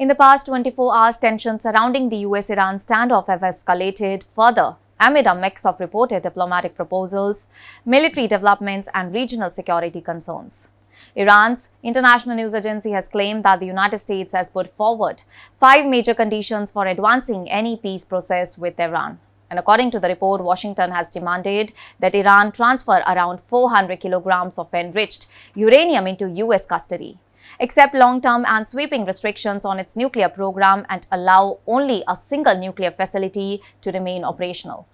In the past 24 hours, tensions surrounding the US-Iran standoff have escalated further amid a mix of reported diplomatic proposals, military developments, and regional security concerns. Iran's international news agency has claimed that the United States has put forward 5 major conditions for advancing any peace process with Iran. And according to the report, Washington has demanded that Iran transfer around 400 kilograms of enriched uranium into US custody, accept long-term and sweeping restrictions on its nuclear program, and allow only a single nuclear facility to remain operational.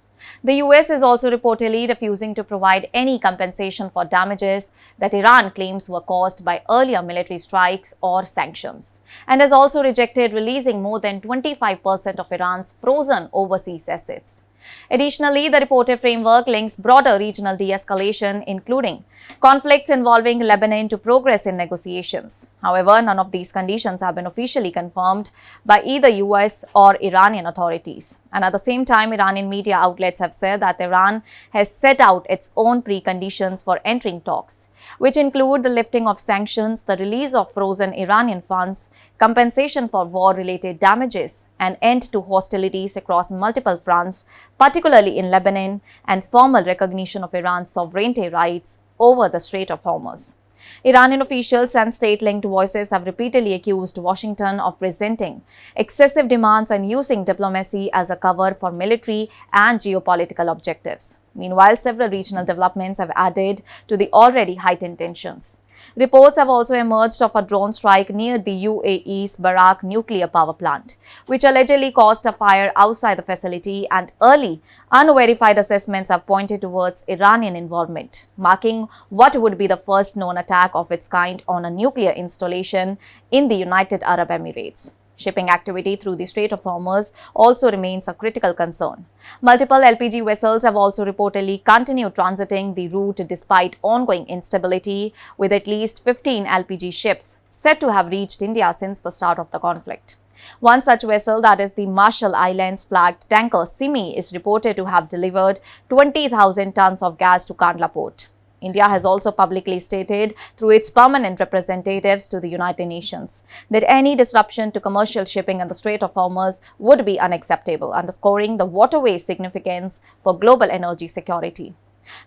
The US is also reportedly refusing to provide any compensation for damages that Iran claims were caused by earlier military strikes or sanctions, and has also rejected releasing more than 25% of Iran's frozen overseas assets. Additionally, the reported framework links broader regional de-escalation, including conflicts involving Lebanon, to progress in negotiations. However, none of these conditions have been officially confirmed by either US or Iranian authorities. And at the same time, Iranian media outlets have said that Iran has set out its own preconditions for entering talks, which include the lifting of sanctions, the release of frozen Iranian funds, compensation for war-related damages, an end to hostilities across multiple fronts, particularly in Lebanon, and formal recognition of Iran's sovereignty rights over the Strait of Hormuz. Iranian officials and state-linked voices have repeatedly accused Washington of presenting excessive demands and using diplomacy as a cover for military and geopolitical objectives. Meanwhile, several regional developments have added to the already heightened tensions. Reports have also emerged of a drone strike near the UAE's Barak nuclear power plant, which allegedly caused a fire outside the facility, and early, unverified assessments have pointed towards Iranian involvement, marking what would be the first known attack of its kind on a nuclear installation in the United Arab Emirates. Shipping activity through the Strait of Hormuz also remains a critical concern. Multiple LPG vessels have also reportedly continued transiting the route despite ongoing instability, with at least 15 LPG ships said to have reached India since the start of the conflict. One such vessel, that is the Marshall Islands flagged tanker Simi, is reported to have delivered 20,000 tons of gas to Kandla port. India has also publicly stated through its permanent representatives to the United Nations that any disruption to commercial shipping in the Strait of Hormuz would be unacceptable, underscoring the waterway's significance for global energy security.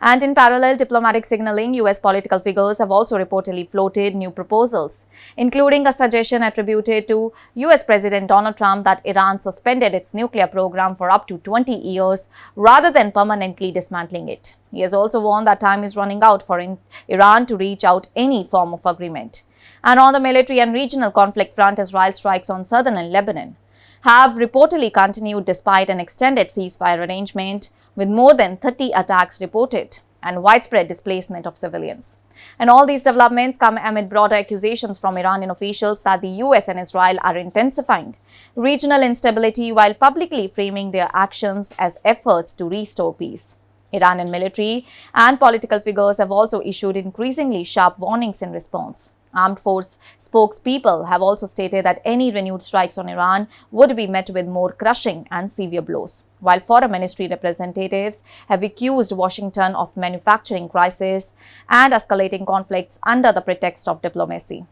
And in parallel diplomatic signaling, US political figures have also reportedly floated new proposals, including a suggestion attributed to US President Donald Trump that Iran suspended its nuclear program for up to 20 years rather than permanently dismantling it. He has also warned that time is running out for Iran to reach out any form of agreement. And on the military and regional conflict front, Israel strikes on southern Lebanon have reportedly continued despite an extended ceasefire arrangement, with more than 30 attacks reported and widespread displacement of civilians. And all these developments come amid broader accusations from Iranian officials that the US and Israel are intensifying regional instability while publicly framing their actions as efforts to restore peace. Iranian military and political figures have also issued increasingly sharp warnings in response. Armed force spokespeople have also stated that any renewed strikes on Iran would be met with more crushing and severe blows, while foreign ministry representatives have accused Washington of manufacturing crisis and escalating conflicts under the pretext of diplomacy.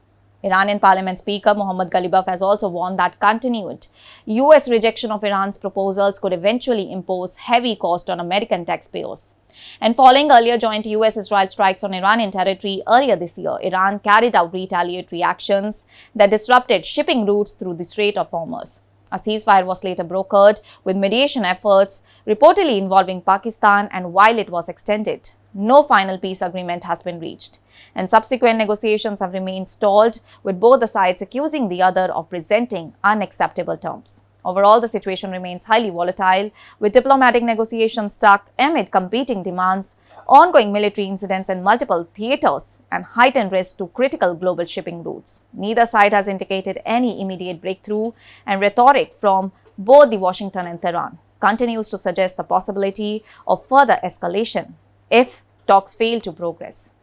Iranian Parliament Speaker Mohammad Ghalibaf has also warned that continued US rejection of Iran's proposals could eventually impose heavy cost on American taxpayers. And following earlier joint US-Israel strikes on Iranian territory earlier this year, Iran carried out retaliatory actions that disrupted shipping routes through the Strait of Hormuz. A ceasefire was later brokered, with mediation efforts reportedly involving Pakistan, and while it was extended, no final peace agreement has been reached. And subsequent negotiations have remained stalled, with both the sides accusing the other of presenting unacceptable terms. Overall, the situation remains highly volatile, with diplomatic negotiations stuck amid competing demands, ongoing military incidents in multiple theaters, and heightened risk to critical global shipping routes. Neither side has indicated any immediate breakthrough, and rhetoric from both the Washington and Tehran continues to suggest the possibility of further escalation if talks fail to progress.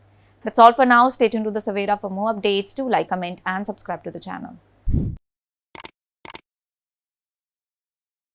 That's all for now. Stay tuned to the Savera for more updates. Do like, comment, and subscribe to the channel.